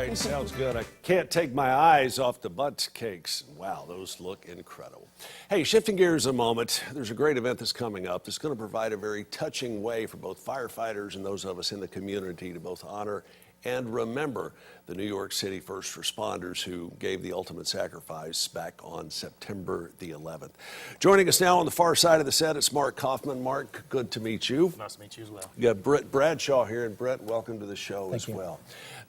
right, sounds good. I can't take my eyes off the butt cakes. Wow, those look incredible. Hey, shifting gears a moment, there's a great event that's coming up that's going to provide a very touching way for both firefighters and those of us in the community to both honor and remember the New York City first responders who gave the ultimate sacrifice back on September the 11th. Joining us now on the far side of the set, it's Mark Kaufman. Mark, good to meet you. Nice to meet you as well. You got Brett Bradshaw here, and Brett, welcome to the show as well.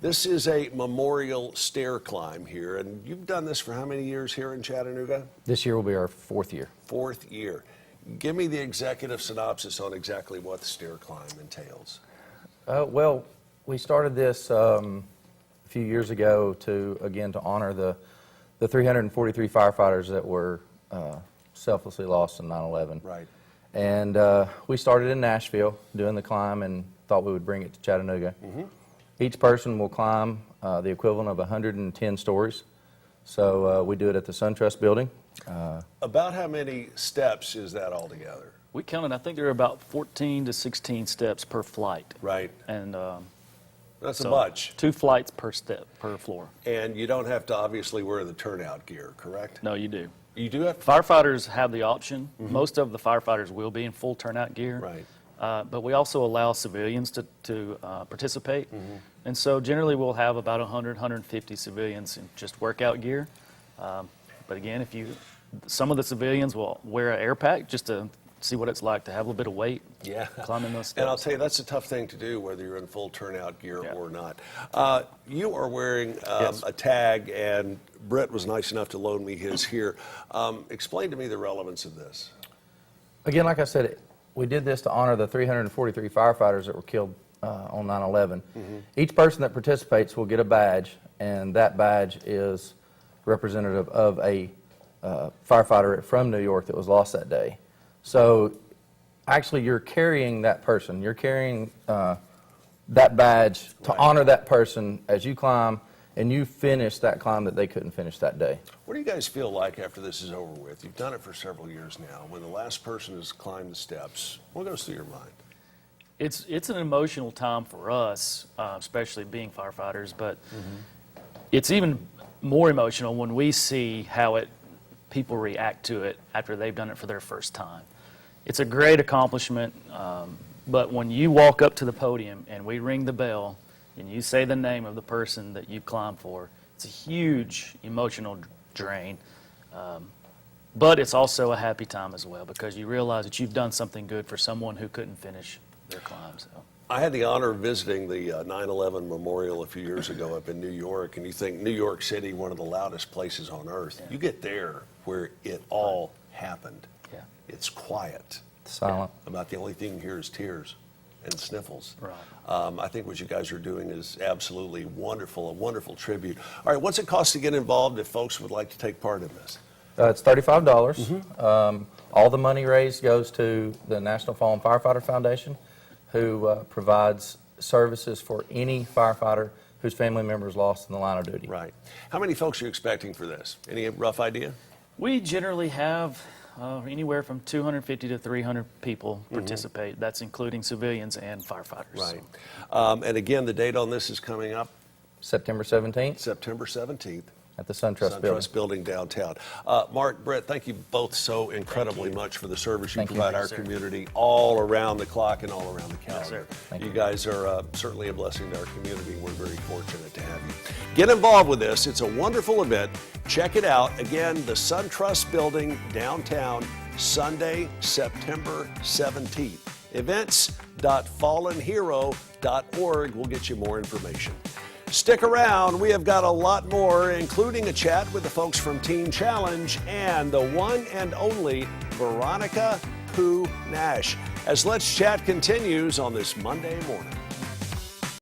This is a memorial stair climb here, and you've done this for how many years here in Chattanooga? This year will be our fourth year. Fourth year. Give me the executive synopsis on exactly what the stair climb entails. Well, we started this a few years ago to honor the 343 firefighters that were selflessly lost in 9/11. Right. And we started in Nashville doing the climb and thought we would bring it to Chattanooga. Each person will climb the equivalent of 110 stories. So we do it at the SunTrust building. About how many steps is that altogether? We counted, I think there are about 14 to 16 steps per flight. Right. And that's so a bunch. 2 flights per step, per floor. And you don't have to obviously wear the turnout gear, correct? No, you do. You do have to? Firefighters have the option. Most of the firefighters will be in full turnout gear. Right. But we also allow civilians to participate. And so generally we'll have about 100, 150 civilians in just workout gear. But again, some of the civilians will wear an air pack just to see what it's like to have a little bit of weight climbing those steps. And I'll tell you, that's a tough thing to do, whether you're in full turnout gear or not. You are wearing a tag, and Brett was nice enough to loan me his here. Explain to me the relevance of this. Again, like I said, we did this to honor the 343 firefighters that were killed on 9/11. Each person that participates will get a badge, and that badge is representative of a firefighter from New York that was lost that day. So actually you're carrying that person. You're carrying that badge to honor that person as you climb and you finish that climb that they couldn't finish that day. What do you guys feel like after this is over with? You've done it for several years now. When the last person has climbed the steps, what goes through your mind? It's an emotional time for us, especially being firefighters, but it's even more emotional when we see how people react to it after they've done it for their first time. It's a great accomplishment, but when you walk up to the podium and we ring the bell and you say the name of the person that you climbed for, it's a huge emotional drain. But it's also a happy time as well because you realize that you've done something good for someone who couldn't finish their climb. So. I had the honor of visiting the 9/11 memorial a few years ago up in New York, and you think New York City, one of the loudest places on earth. You get there where it all happened. It's quiet. Silent. About the only thing you hear is tears and sniffles. Right. I think what you guys are doing is absolutely wonderful, a wonderful tribute. All right, what's it cost to get involved if folks would like to take part in this? It's $35. All the money raised goes to the National Fallen Firefighter Foundation, who provides services for any firefighter whose family member is lost in the line of duty. Right. How many folks are you expecting for this? Any rough idea? We generally have anywhere from 250 to 300 people participate. That's including civilians and firefighters. Right. And again, the date on this is coming up? September 17th. September 17th. At the SunTrust building downtown. Mark, Brett, thank you both so incredibly much for the service you provide our community all around the clock and all around the calendar. You guys are certainly a blessing to our community. We're very fortunate to have you. Get involved with this. It's a wonderful event. Check it out. Again, the SunTrust building downtown, Sunday, September 17th. Events.fallenhero.org will get you more information. Stick around. We have got a lot more, including a chat with the folks from Teen Challenge and the one and only Veronica Pooh Nash, as Let's Chat continues on this Monday morning.